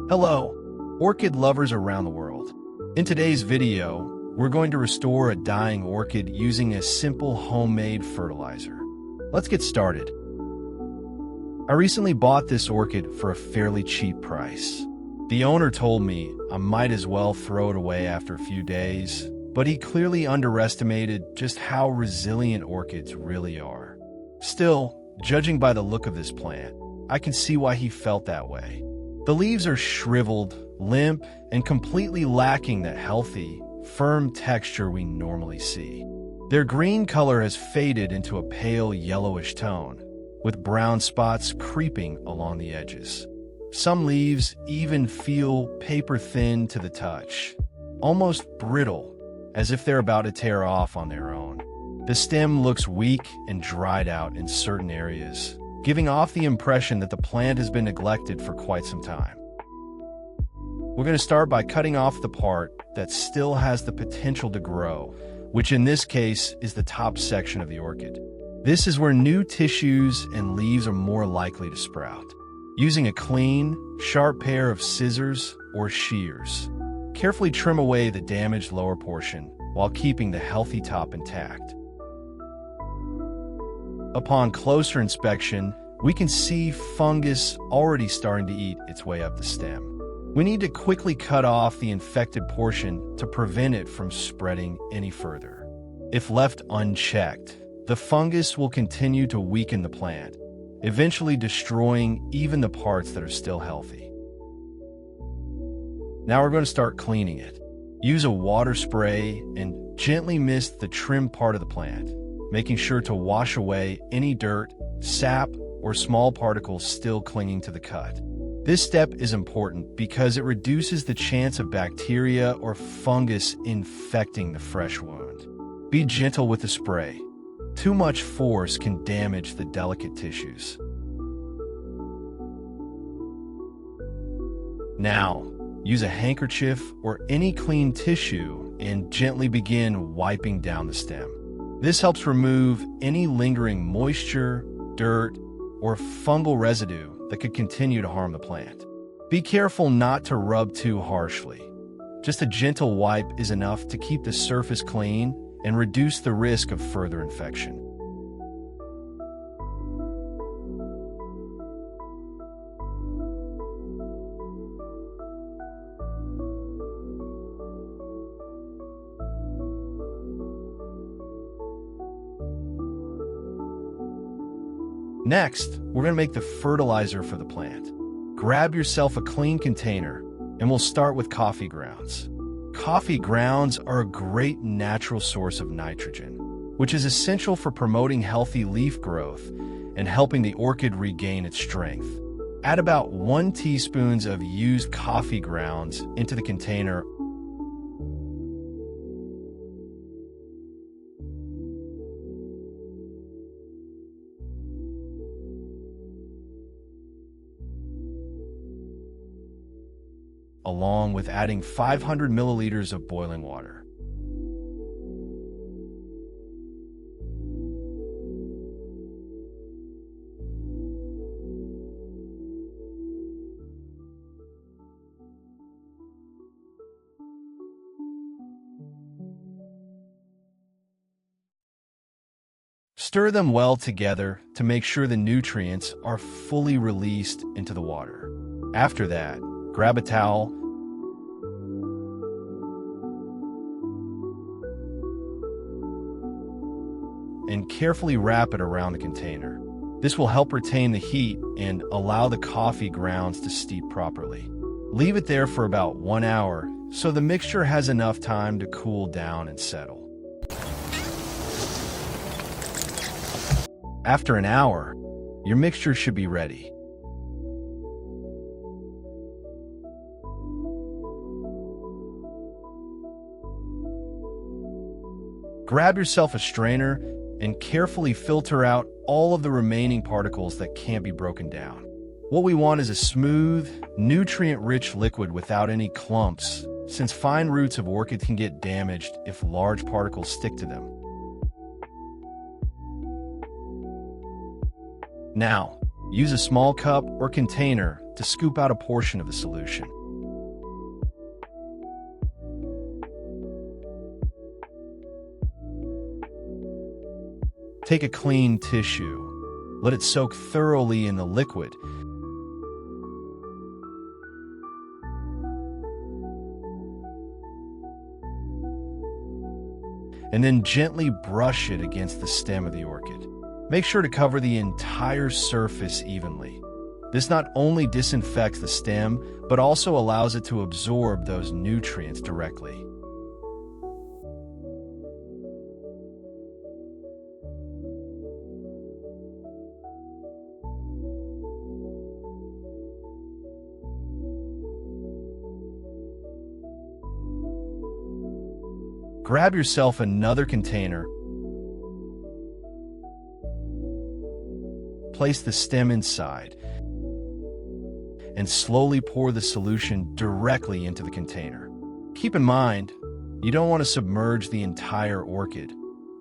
Hello, orchid lovers around the world. In today's video, we're going to restore a dying orchid using a simple homemade fertilizer. Let's get started. I recently bought this orchid for a fairly cheap price. The owner told me I might as well throw it away after a few days, but he clearly underestimated just how resilient orchids really are. Still, judging by the look of this plant, I can see why he felt that way. The leaves are shriveled, limp, and completely lacking the healthy, firm texture we normally see. Their green color has faded into a pale yellowish tone, with brown spots creeping along the edges. Some leaves even feel paper-thin to the touch, almost brittle, as if they're about to tear off on their own. The stem looks weak and dried out in certain areas, giving off the impression that the plant has been neglected for quite some time. We're going to start by cutting off the part that still has the potential to grow, which in this case is the top section of the orchid. This is where new tissues and leaves are more likely to sprout. Using a clean, sharp pair of scissors or shears, carefully trim away the damaged lower portion while keeping the healthy top intact. Upon closer inspection, we can see fungus already starting to eat its way up the stem. We need to quickly cut off the infected portion to prevent it from spreading any further. If left unchecked, the fungus will continue to weaken the plant, eventually destroying even the parts that are still healthy. Now we're going to start cleaning it. Use a water spray and gently mist the trimmed part of the plant, making sure to wash away any dirt, sap, or small particles still clinging to the cut. This step is important because it reduces the chance of bacteria or fungus infecting the fresh wound. Be gentle with the spray. Too much force can damage the delicate tissues. Now, use a handkerchief or any clean tissue and gently begin wiping down the stem. This helps remove any lingering moisture, dirt, or fungal residue that could continue to harm the plant. Be careful not to rub too harshly. Just a gentle wipe is enough to keep the surface clean and reduce the risk of further infection. Next, we're going to make the fertilizer for the plant. Grab yourself a clean container, and we'll start with coffee grounds. Coffee grounds are a great natural source of nitrogen, which is essential for promoting healthy leaf growth and helping the orchid regain its strength. Add about 1 teaspoon of used coffee grounds into the container. Along with adding 500 milliliters of boiling water. Stir them well together to make sure the nutrients are fully released into the water. After that, grab a towel and carefully wrap it around the container. This will help retain the heat and allow the coffee grounds to steep properly. Leave it there for about 1 hour so the mixture has enough time to cool down and settle. After an hour, your mixture should be ready. Grab yourself a strainer and carefully filter out all of the remaining particles that can't be broken down. What we want is a smooth, nutrient-rich liquid without any clumps, since fine roots of orchids can get damaged if large particles stick to them. Now, use a small cup or container to scoop out a portion of the solution. Take a clean tissue. Let it soak thoroughly in the liquid. And then gently brush it against the stem of the orchid. Make sure to cover the entire surface evenly. This not only disinfects the stem, but also allows it to absorb those nutrients directly. Grab yourself another container. Place the stem inside and slowly pour the solution directly into the container. Keep in mind, you don't want to submerge the entire orchid.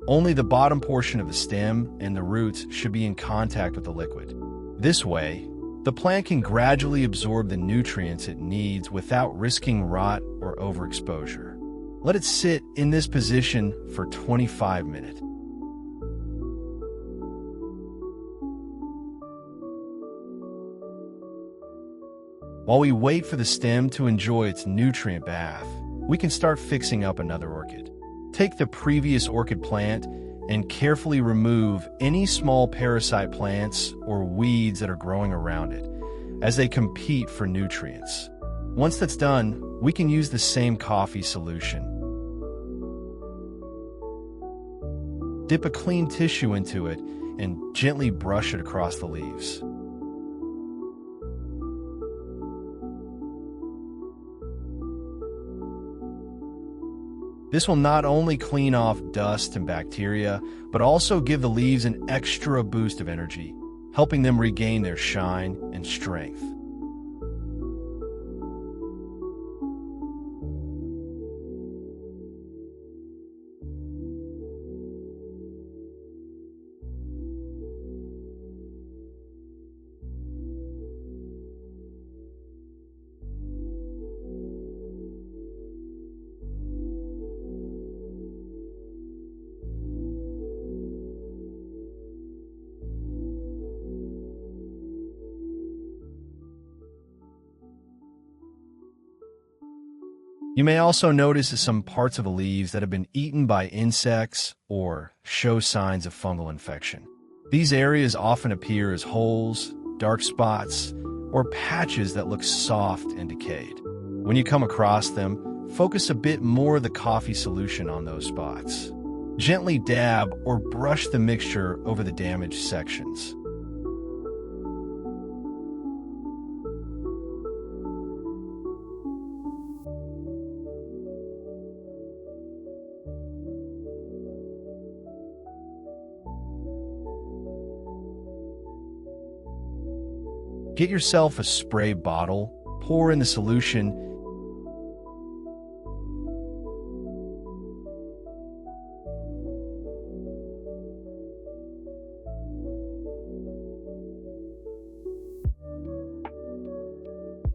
Only the bottom portion of the stem and the roots should be in contact with the liquid. This way, the plant can gradually absorb the nutrients it needs without risking rot or overexposure. Let it sit in this position for 25 minutes. While we wait for the stem to enjoy its nutrient bath, we can start fixing up another orchid. Take the previous orchid plant and carefully remove any small parasite plants or weeds that are growing around it, as they compete for nutrients. Once that's done, we can use the same coffee solution. Dip a clean tissue into it and gently brush it across the leaves. This will not only clean off dust and bacteria, but also give the leaves an extra boost of energy, helping them regain their shine and strength. You may also notice some parts of the leaves that have been eaten by insects or show signs of fungal infection. These areas often appear as holes, dark spots, or patches that look soft and decayed. When you come across them, focus a bit more of the coffee solution on those spots. Gently dab or brush the mixture over the damaged sections. Get yourself a spray bottle, pour in the solution,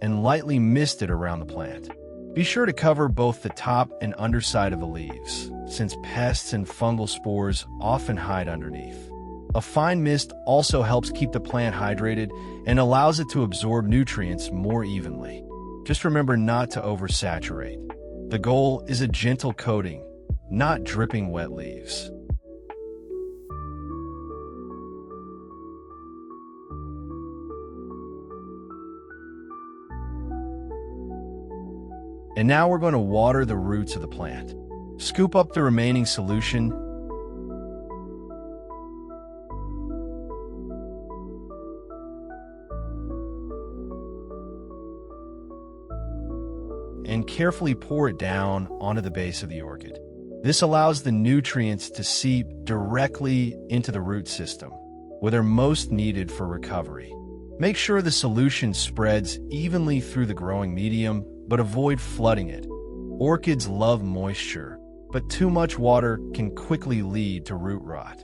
and lightly mist it around the plant. Be sure to cover both the top and underside of the leaves, since pests and fungal spores often hide underneath. A fine mist also helps keep the plant hydrated and allows it to absorb nutrients more evenly. Just remember not to oversaturate. The goal is a gentle coating, not dripping wet leaves. And now we're going to water the roots of the plant. Scoop up the remaining solution and carefully pour it down onto the base of the orchid. This allows the nutrients to seep directly into the root system, where they're most needed for recovery. Make sure the solution spreads evenly through the growing medium, but avoid flooding it. Orchids love moisture, but too much water can quickly lead to root rot.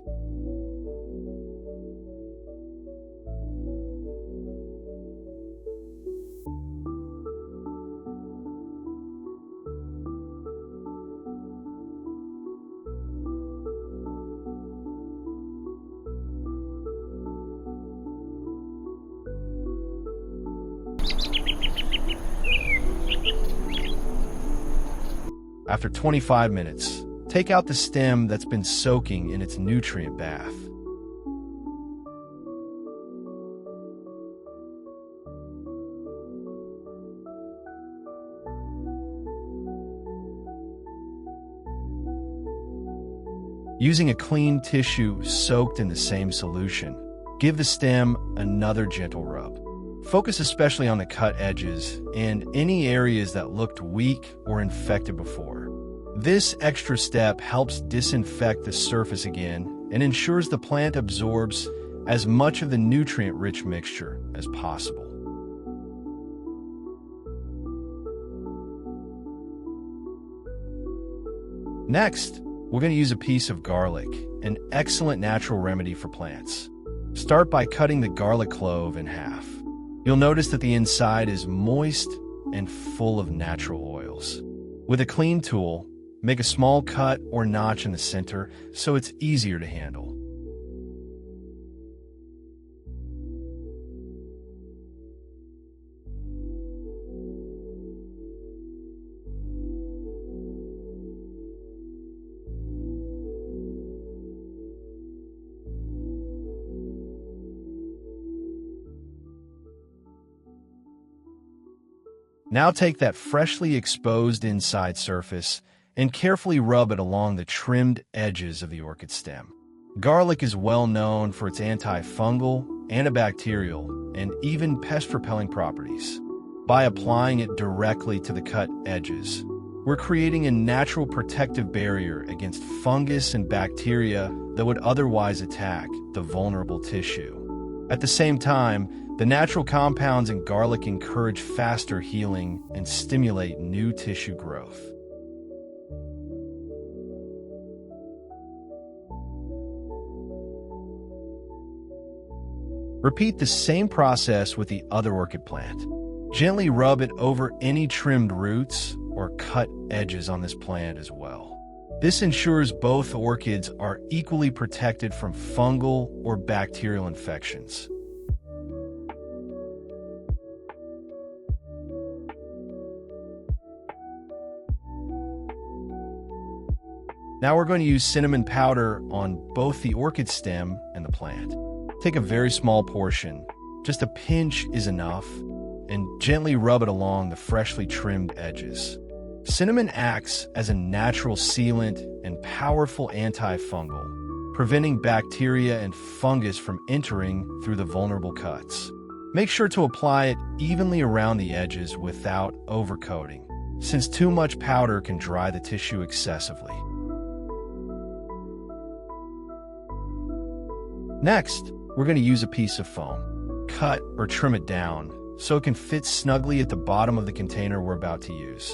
After 25 minutes, take out the stem that's been soaking in its nutrient bath. Using a clean tissue soaked in the same solution, give the stem another gentle rub. Focus especially on the cut edges and any areas that looked weak or infected before. This extra step helps disinfect the surface again and ensures the plant absorbs as much of the nutrient-rich mixture as possible. Next, we're going to use a piece of garlic, an excellent natural remedy for plants. Start by cutting the garlic clove in half. You'll notice that the inside is moist and full of natural oils. With a clean tool, make a small cut or notch in the center so it's easier to handle. Now take that freshly exposed inside surface and carefully rub it along the trimmed edges of the orchid stem. Garlic is well known for its antifungal, antibacterial, and even pest-repelling properties. By applying it directly to the cut edges, we're creating a natural protective barrier against fungus and bacteria that would otherwise attack the vulnerable tissue. At the same time, the natural compounds in garlic encourage faster healing and stimulate new tissue growth. Repeat the same process with the other orchid plant. Gently rub it over any trimmed roots or cut edges on this plant as well. This ensures both orchids are equally protected from fungal or bacterial infections. Now we're going to use cinnamon powder on both the orchid stem and the plant. Take a very small portion, just a pinch is enough, and gently rub it along the freshly trimmed edges. Cinnamon acts as a natural sealant and powerful antifungal, preventing bacteria and fungus from entering through the vulnerable cuts. Make sure to apply it evenly around the edges without overcoating, since too much powder can dry the tissue excessively. Next, we're going to use a piece of foam. Cut or trim it down so it can fit snugly at the bottom of the container we're about to use.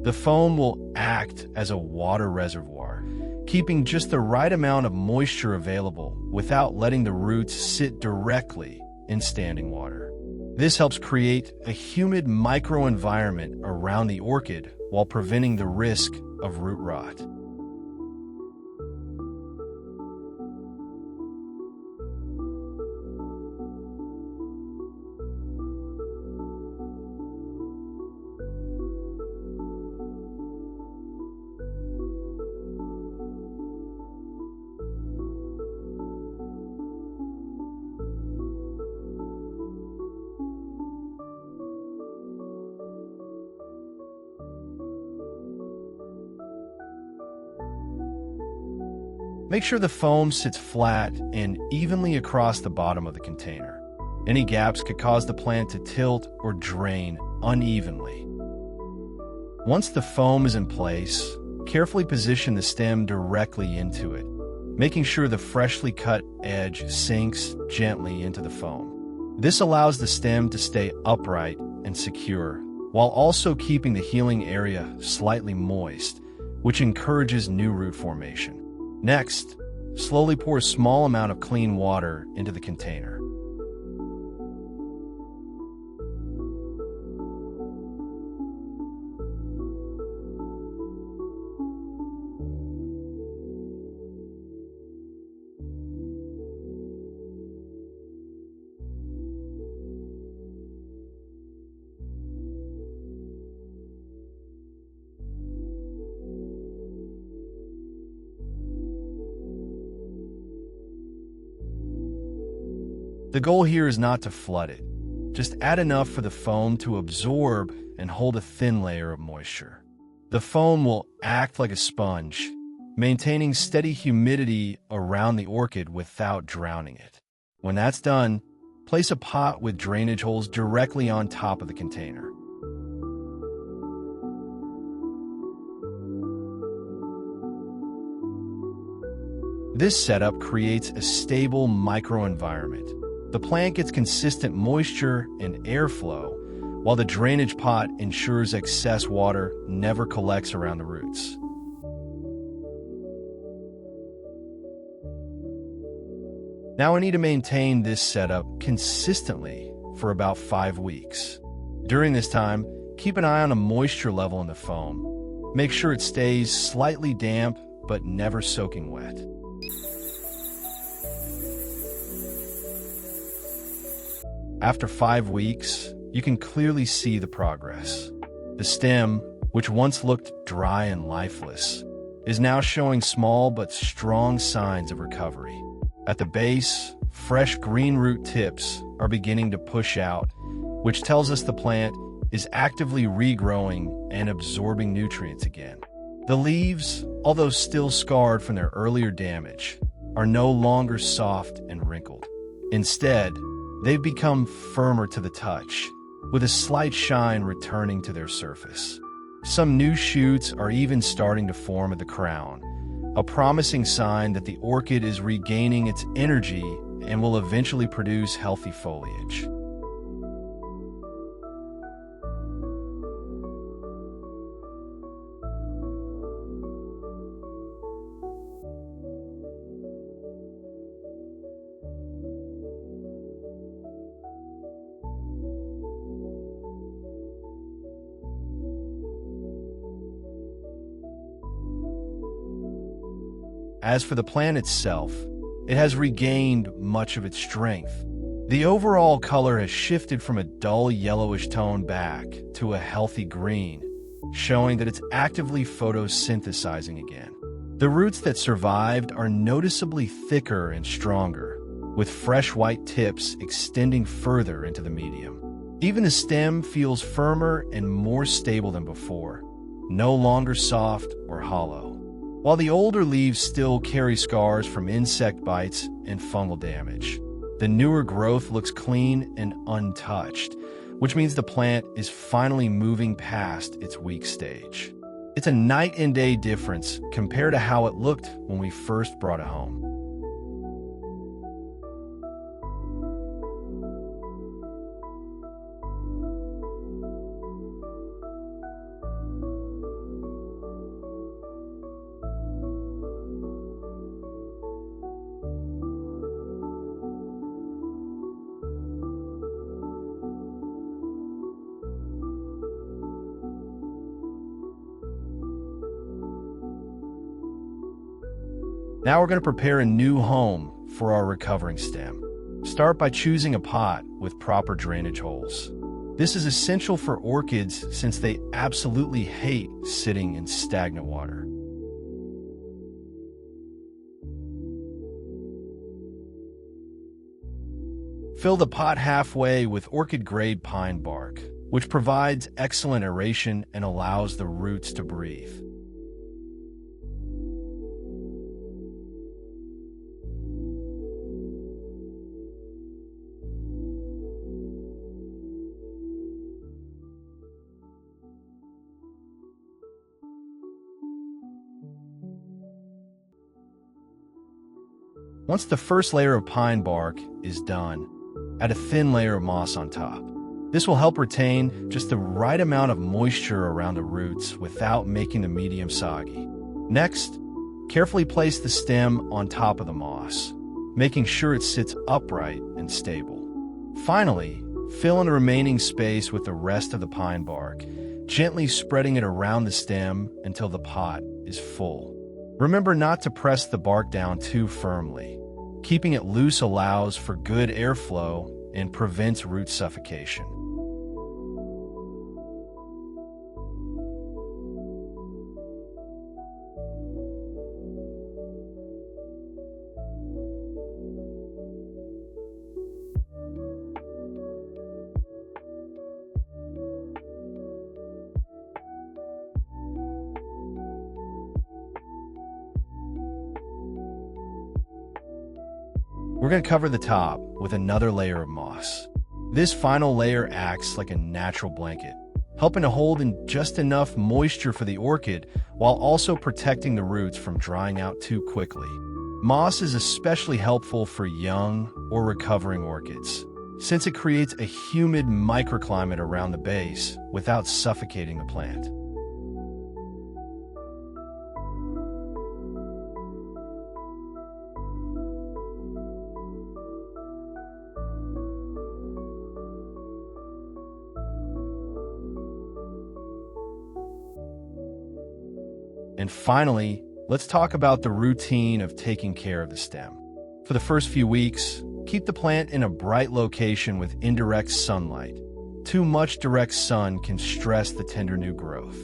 The foam will act as a water reservoir, keeping just the right amount of moisture available without letting the roots sit directly in standing water. This helps create a humid microenvironment around the orchid while preventing the risk of root rot. Make sure the foam sits flat and evenly across the bottom of the container. Any gaps could cause the plant to tilt or drain unevenly. Once the foam is in place, carefully position the stem directly into it, making sure the freshly cut edge sinks gently into the foam. This allows the stem to stay upright and secure, while also keeping the healing area slightly moist, which encourages new root formation. Next, slowly pour a small amount of clean water into the container. The goal here is not to flood it. Just add enough for the foam to absorb and hold a thin layer of moisture. The foam will act like a sponge, maintaining steady humidity around the orchid without drowning it. When that's done, place a pot with drainage holes directly on top of the container. This setup creates a stable microenvironment. The plant gets consistent moisture and airflow, while the drainage pot ensures excess water never collects around the roots. Now I need to maintain this setup consistently for about 5 weeks. During this time, keep an eye on the moisture level in the foam. Make sure it stays slightly damp but never soaking wet. After 5 weeks, you can clearly see the progress. The stem, which once looked dry and lifeless, is now showing small but strong signs of recovery. At the base, fresh green root tips are beginning to push out, which tells us the plant is actively regrowing and absorbing nutrients again. The leaves, although still scarred from their earlier damage, are no longer soft and wrinkled. Instead, they've become firmer to the touch, with a slight shine returning to their surface. Some new shoots are even starting to form at the crown, a promising sign that the orchid is regaining its energy and will eventually produce healthy foliage. As for the plant itself, it has regained much of its strength. The overall color has shifted from a dull yellowish tone back to a healthy green, showing that it's actively photosynthesizing again. The roots that survived are noticeably thicker and stronger, with fresh white tips extending further into the medium. Even the stem feels firmer and more stable than before, no longer soft or hollow. While the older leaves still carry scars from insect bites and fungal damage, the newer growth looks clean and untouched, which means the plant is finally moving past its weak stage. It's a night and day difference compared to how it looked when we first brought it home. Now we're going to prepare a new home for our recovering stem. Start by choosing a pot with proper drainage holes. This is essential for orchids since they absolutely hate sitting in stagnant water. Fill the pot halfway with orchid-grade pine bark, which provides excellent aeration and allows the roots to breathe. Once the first layer of pine bark is done, add a thin layer of moss on top. This will help retain just the right amount of moisture around the roots without making the medium soggy. Next, carefully place the stem on top of the moss, making sure it sits upright and stable. Finally, fill in the remaining space with the rest of the pine bark, gently spreading it around the stem until the pot is full. Remember not to press the bark down too firmly. Keeping it loose allows for good airflow and prevents root suffocation. we're going to cover the top with another layer of moss. This final layer acts like a natural blanket, helping to hold in just enough moisture for the orchid while also protecting the roots from drying out too quickly. Moss is especially helpful for young or recovering orchids, since it creates a humid microclimate around the base without suffocating the plant. And finally, let's talk about the routine of taking care of the stem. For the first few weeks, keep the plant in a bright location with indirect sunlight. Too much direct sun can stress the tender new growth.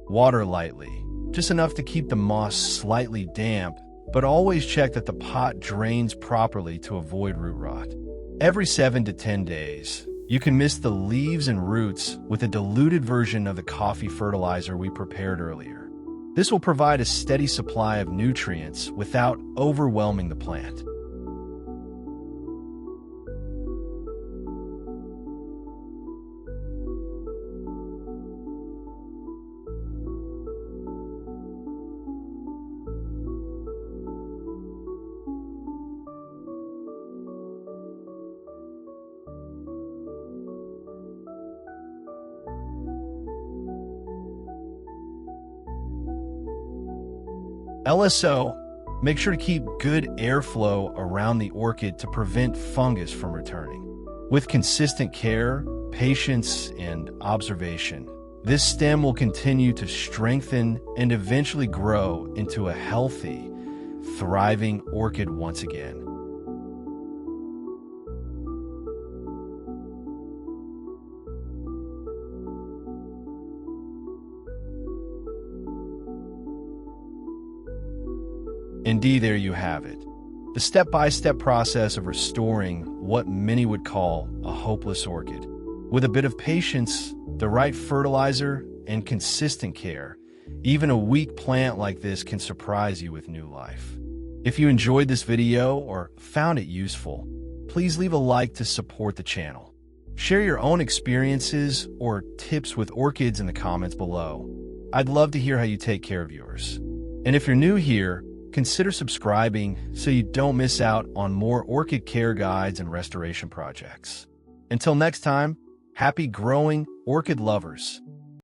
Water lightly, just enough to keep the moss slightly damp, but always check that the pot drains properly to avoid root rot. Every 7 to 10 days, you can mist the leaves and roots with a diluted version of the coffee fertilizer we prepared earlier. This will provide a steady supply of nutrients without overwhelming the plant. LSO, make sure to keep good airflow around the orchid to prevent fungus from returning. With consistent care, patience, and observation, this stem will continue to strengthen and eventually grow into a healthy, thriving orchid once again. Indeed, there you have it. The step-by-step process of restoring what many would call a hopeless orchid. With a bit of patience, the right fertilizer, and consistent care, even a weak plant like this can surprise you with new life. If you enjoyed this video or found it useful, please leave a like to support the channel. Share your own experiences or tips with orchids in the comments below. I'd love to hear how you take care of yours. And if you're new here, consider subscribing so you don't miss out on more orchid care guides and restoration projects. Until next time, happy growing, orchid lovers!